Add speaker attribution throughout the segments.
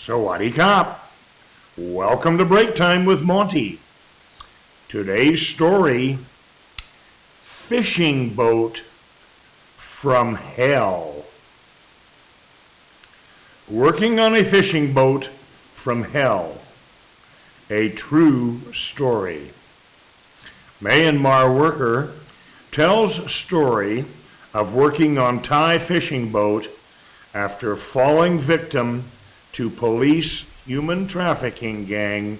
Speaker 1: Sawadee Kop. Welcome to Break Time with Monty. Today's story, Fishing Boat from Hell. Working on a fishing boat from hell. A true story. Myanmar worker tells story of working on Thai fishing boat after falling victim to police human trafficking gang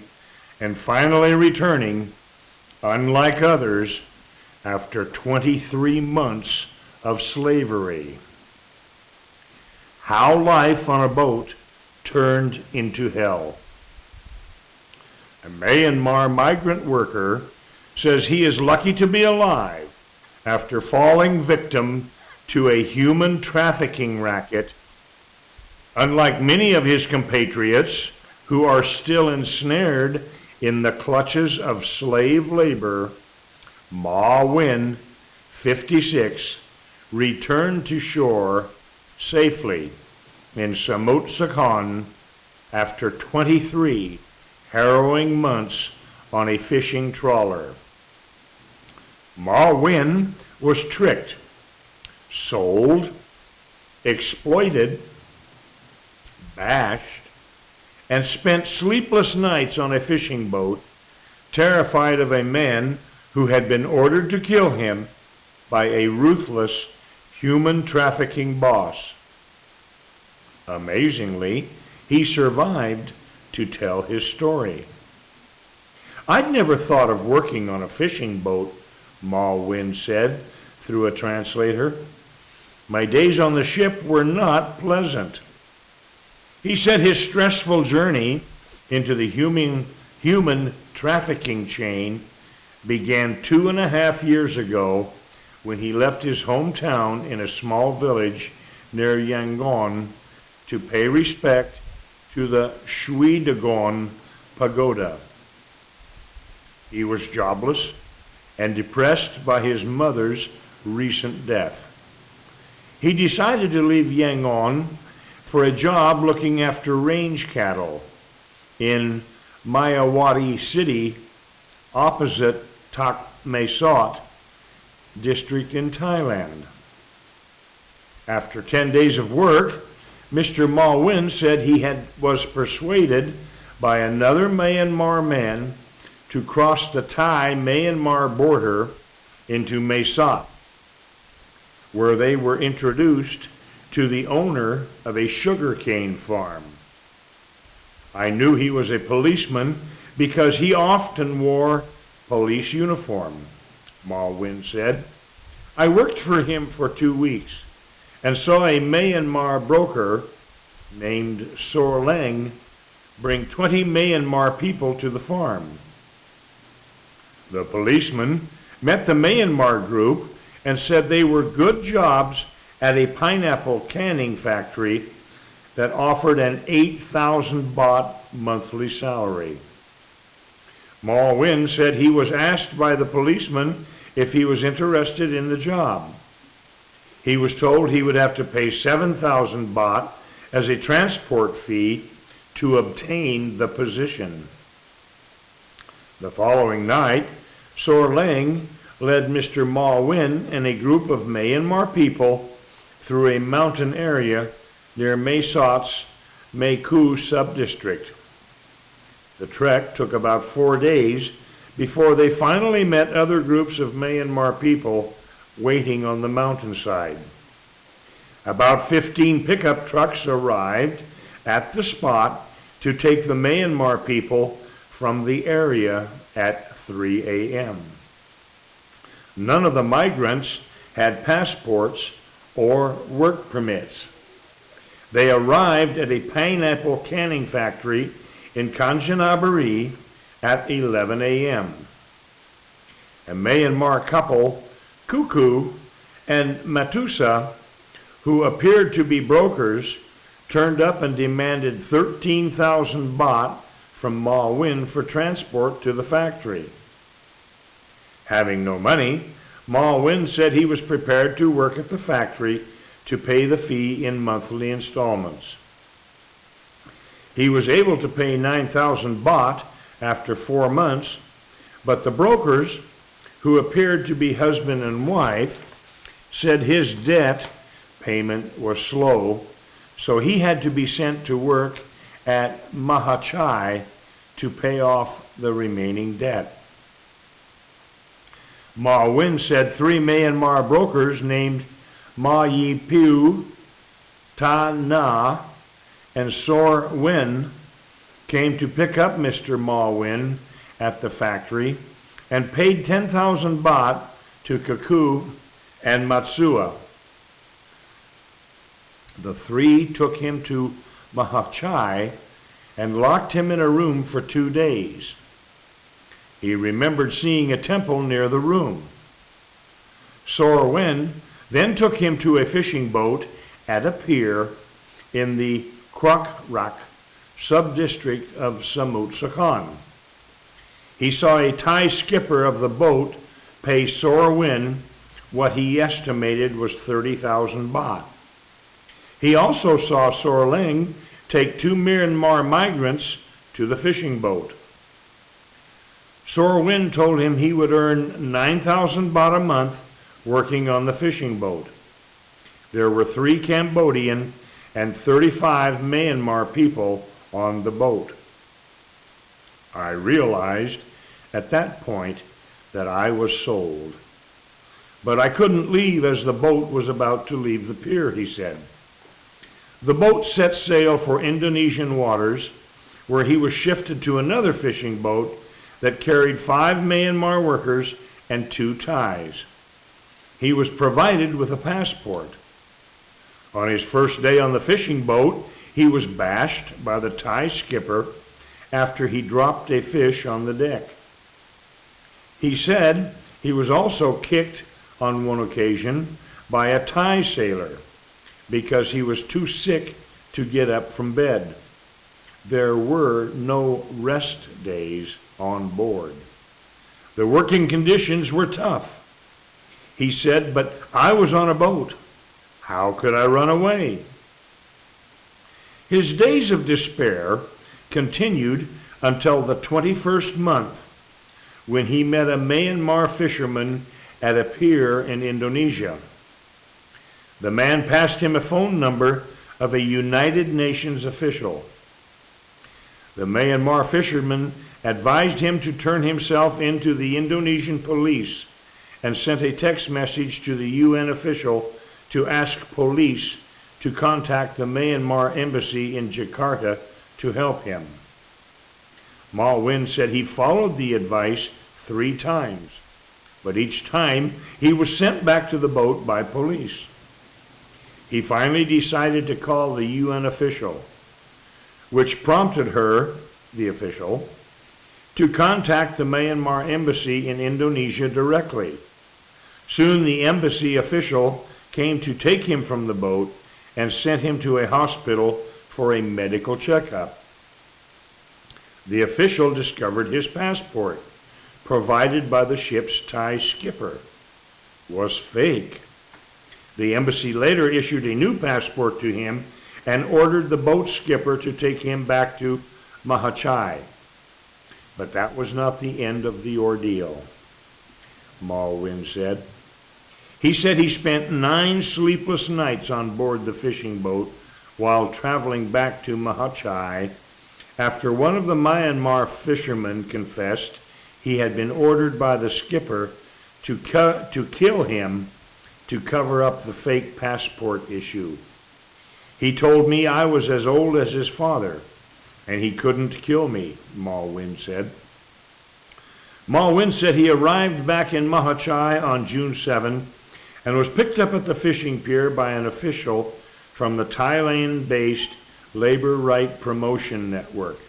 Speaker 1: and finally returning, unlike others, after 23 months of slavery. How life on a boat turned into hell. A Myanmar migrant worker says he is lucky to be alive after falling victim to a human trafficking racket. Unlike many of his compatriots who are still ensnared in the clutches of slave labor, Ma Win, 56, returned to shore safely in Samut Sakhon after 23 harrowing months on a fishing trawler. Ma Win was tricked, sold, exploited, bashed, and spent sleepless nights on a fishing boat, terrified of a man who had been ordered to kill him by a ruthless human trafficking boss. Amazingly, he survived to tell his story. I'd never thought of working on a fishing boat, Ma Win said through a translator. My days on the ship were not pleasant. He said his stressful journey into the human trafficking chain began 2.5 years ago when he left his hometown in a small village near Yangon to pay respect to the Shui Dagon pagoda. He was jobless and depressed by his mother's recent death. He decided to leave Yangon for a job looking after range cattle in Mayawati City opposite Tak Mae Sot district in Thailand. After 10 days of work, Mr. Ma Win said he was persuaded by another Myanmar man to cross the Thai-Myanmar border into Mae Sot, where they were introduced to the owner of a sugarcane farm. I knew he was a policeman because he often wore police uniform, Ma Win said. I worked for him for 2 weeks and saw a Myanmar broker named Sor Leng bring 20 Myanmar people to the farm. The policeman met the Myanmar group and said they were good jobs at a pineapple canning factory that offered an 8,000 baht monthly salary. Ma Win said he was asked by the policeman if he was interested in the job. He was told he would have to pay 7,000 baht as a transport fee to obtain the position. The following night, Sor Leng led Mr. Ma Win and a group of Myanmar people through a mountain area near Mae Sot's Mae Ku sub-district. The trek took about 4 days before they finally met other groups of Myanmar people waiting on the mountainside. About 15 pickup trucks arrived at the spot to take the Myanmar people from the area at 3 a.m. None of the migrants had passports or work permits. They arrived at a pineapple canning factory in Kanchanaburi at 11 a.m. A Myanmar couple, Kuku and Matusa, who appeared to be brokers, turned up and demanded 13,000 baht from Ma Win for transport to the factory. Having no money, Ma Win said he was prepared to work at the factory to pay the fee in monthly installments. He was able to pay 9,000 baht after 4 months, but the brokers, who appeared to be husband and wife, said his debt payment was slow, so he had to be sent to work at Mahachai to pay off the remaining debt. Ma Win said 3 Myanmar brokers named Ma Yi Piu, Ta Na, and Sor Win came to pick up Mr. Ma Win at the factory and paid 10,000 baht to Kaku and Matsua. The 3 took him to Mahachai and locked him in a room for 2 days. He remembered seeing a temple near the room. Sor Wen then took him to a fishing boat at a pier in the Kwak Rak sub-district of Samut Sakhon. He saw a Thai skipper of the boat pay Sor Wen what he estimated was 30,000 baht. He also saw Sor Ling take 2 Myanmar migrants to the fishing boat. Sor Win told him he would earn 9,000 baht a month working on the fishing boat. There were 3 Cambodian and 35 Myanmar people on the boat. I realized at that point that I was sold. But I couldn't leave as the boat was about to leave the pier, he said. The boat set sail for Indonesian waters, where he was shifted to another fishing boat that carried 5 Myanmar workers and 2 Thais. He was provided with a passport. On his first day on the fishing boat, he was bashed by the Thai skipper after he dropped a fish on the deck. He said he was also kicked on one occasion by a Thai sailor because he was too sick to get up from bed. There were no rest days on board. The working conditions were tough. He said, but I was on a boat. How could I run away? His days of despair continued until the 21st month, when he met a Myanmar fisherman at a pier in Indonesia. The man passed him a phone number of a United Nations official. The Myanmar fisherman advised him to turn himself in to the Indonesian police and sent a text message to the UN official to ask police to contact the Myanmar embassy in Jakarta to help him. Ma Win said he followed the advice 3 times, but each time he was sent back to the boat by police. He finally decided to call the UN official, which prompted her, the official, to contact the Myanmar embassy in Indonesia directly. Soon the embassy official came to take him from the boat and sent him to a hospital for a medical checkup. The official discovered his passport, provided by the ship's Thai skipper, was fake. The embassy later issued a new passport to him and ordered the boat skipper to take him back to Mahachai. But that was not the end of the ordeal, Ma Win said. He said he spent 9 sleepless nights on board the fishing boat while traveling back to Mahachai after one of the Myanmar fishermen confessed he had been ordered by the skipper to kill him to cover up the fake passport issue. He told me I was as old as his father, and he couldn't kill me, Ma Win said. Ma Win said he arrived back in Mahachai on June 7 and was picked up at the fishing pier by an official from the Thailand-based Labor Right Promotion Network.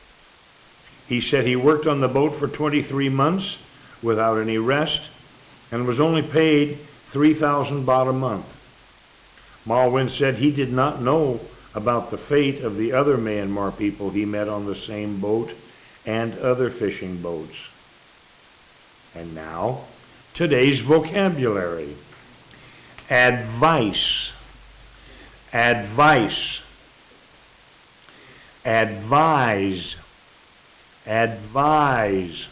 Speaker 1: He said he worked on the boat for 23 months without any rest and was only paid 3,000 baht a month. Ma Win said he did not know about the fate of the other Myanmar people he met on the same boat and other fishing boats. And now, today's vocabulary. Advice. Advice. advise, advise,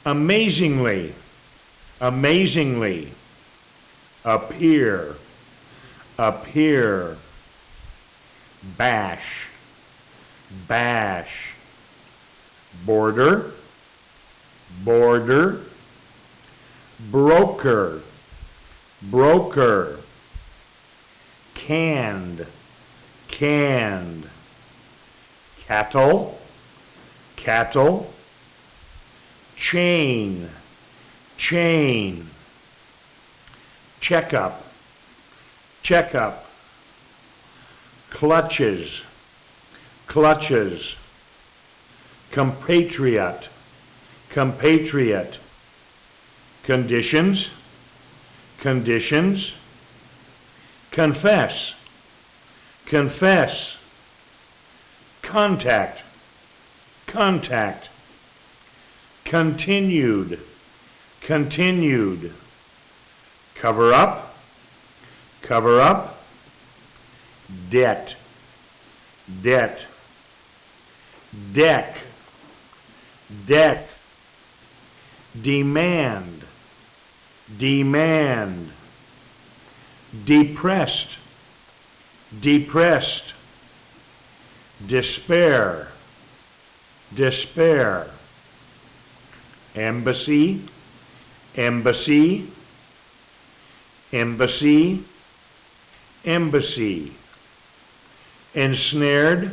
Speaker 1: amazingly, amazingly, appear, appear, bash, bash, border, border, broker, broker, canned, canned, cattle, cattle, chain, chain, checkup, checkup, clutches, clutches, compatriot, compatriot, conditions, conditions, confess, confess, contact, contact, continued, continued, cover up, cover up, debt, debt, deck, deck, demand, demand, depressed, depressed, despair, despair, embassy, embassy, embassy, embassy, ensnared,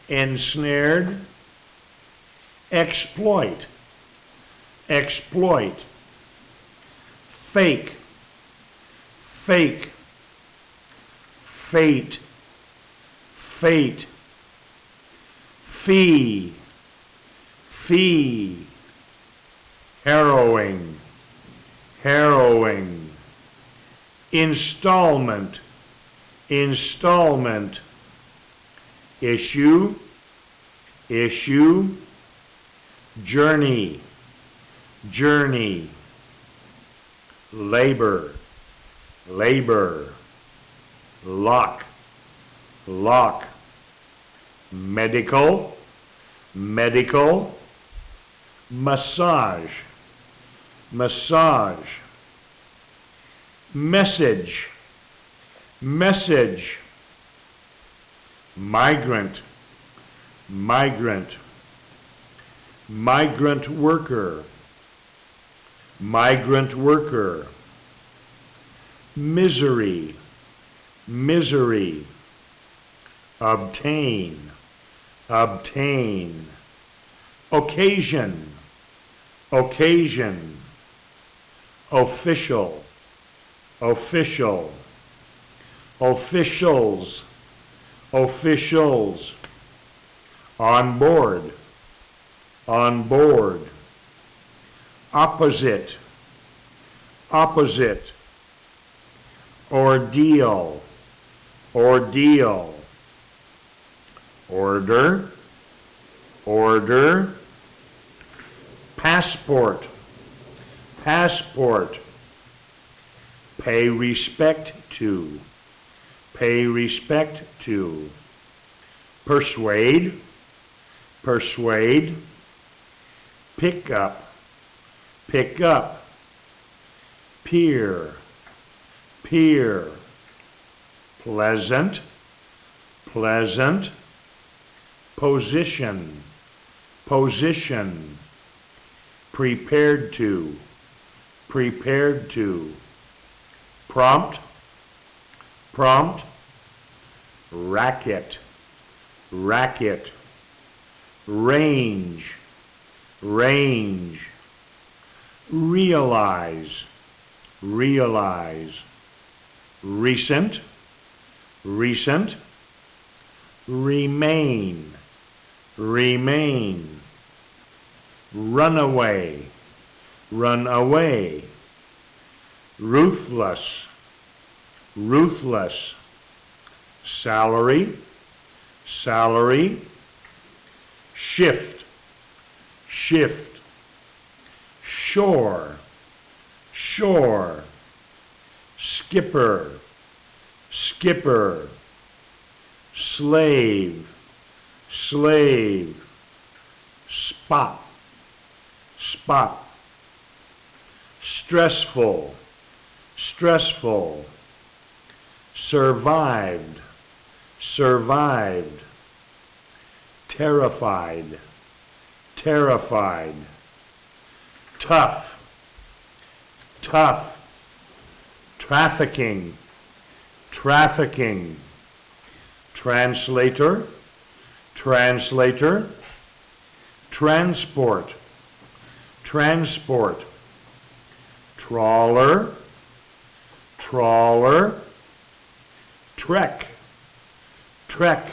Speaker 1: ensnared, exploit, exploit, fake, fake, fate, fate, fee, fee, harrowing, harrowing, installment, installment, issue, issue, journey, journey, labor, labor, lock, lock, medical, medical, massage, massage, message, message, migrant, migrant, migrant worker, migrant worker, misery, misery, obtain, obtain, occasion, occasion, official, official, officials, officials, on board, on board, opposite, opposite, ordeal, ordeal, order, order, passport, passport, pay respect to, pay respect to, persuade, persuade, pick up, pick up, peer, peer, pleasant, pleasant, position, position, prepared to, prepared to, prompt, prompt, racket, racket, range, range, realize, realize, recent, recent, remain, remain, run away, run away, ruthless, ruthless, salary, salary, shift, shift, shore, shore, skipper, skipper, slave, slave, spot, spot, stressful, stressful, survived, survived, terrified, terrified, tough, tough, trafficking, trafficking, translator, translator, transport, transport, trawler, trawler, trek, trek,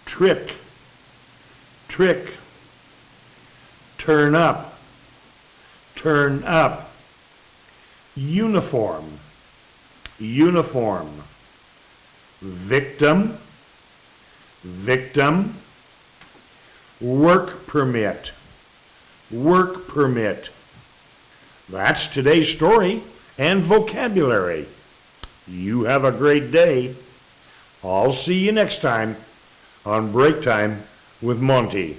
Speaker 1: trick, trick, turn up, turn up, uniform, uniform, victim, victim, work permit, work permit. That's today's story and vocabulary. You have a great day. I'll see you next time on Break Time with Monty.